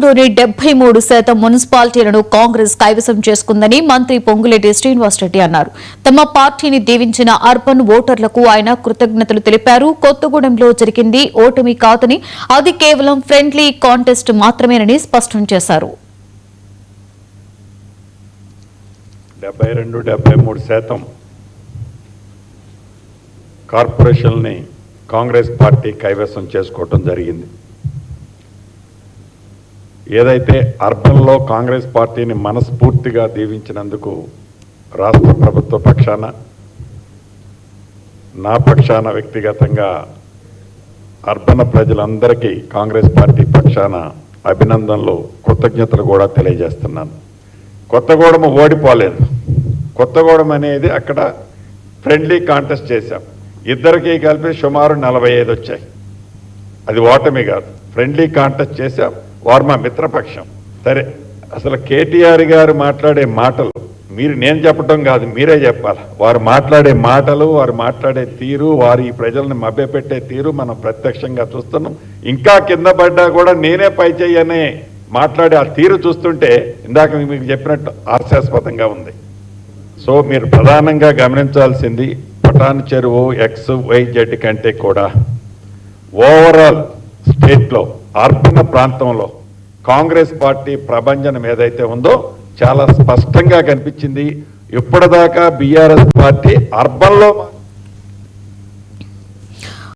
73% మున్సిపాలిటీలను కాంగ్రెస్ కైవసం చేసుకుందని మంత్రి పొంగులేటి శ్రీనివాసరెడ్డి అన్నారు. తమ పార్టీని దీవించిన అర్బన్ ఓటర్లకు ఆయన కృతజ్ఞతలు తెలిపారు. కొత్తగూడెంలో జరిగింది ఓటమి కాదని, అది కేవలం ఫ్రెండ్లీ కాంటెస్ట్ మాత్రమేనని స్పష్టం చేశారు. 72-73% కార్పొరేషన్ని కాంగ్రెస్ పార్టీ కైవసం చేసుకోవటం జరిగింది. ఏదైతే అర్బన్లో కాంగ్రెస్ పార్టీని మనస్ఫూర్తిగా దీవించినందుకు రాష్ట్ర ప్రభుత్వ పక్షాన, నా పక్షాన వ్యక్తిగతంగా అర్బన్ ప్రజలందరికీ కాంగ్రెస్ పార్టీ పక్షాన అభినందనలు, కృతజ్ఞతలు కూడా తెలియజేస్తున్నాను. కొత్తగూడెం ఓడిపోలేదు. కొత్తగూడెం అనేది అక్కడ ఫ్రెండ్లీ కాంటెస్ట్ చేశాం. ఇద్దరికీ కలిపి సుమారు 45 వచ్చాయి. అది ఓటమి కాదు, ఫ్రెండ్లీ కాంటెస్ట్ చేశాం. వారు మా మిత్రపక్షం. సరే, అసలు కేటీఆర్ గారు మాట్లాడే మాటలు నేను చెప్పడం కాదు, మీరే చెప్పాలి. వారు మాట్లాడే మాటలు, వారు మాట్లాడే తీరు, వారు ఈ ప్రజలను మభ్యపెట్టే తీరు మనం ప్రత్యక్షంగా చూస్తున్నాం. ఇంకా కింద పడ్డా కూడా నేనే పై చెయ్యనే మాట్లాడే ఆ తీరు చూస్తుంటే ఇందాక మీకు చెప్పినట్టు హాస్యాస్పదంగా ఉంది. సో మీరు ప్రధానంగా గమనించాల్సింది, పటాన్ చెరువు XYZ కంటే కూడా ఓవరాల్ స్టేట్లో అర్బన్ ప్రాంతంలో కాంగ్రెస్ పార్టీ ప్రభంజనం ఏదైతే ఉందో చాలా స్పష్టంగా కనిపించింది. ఇప్పటిదాకా బీఆర్ఎస్ పార్టీ అర్బన్లో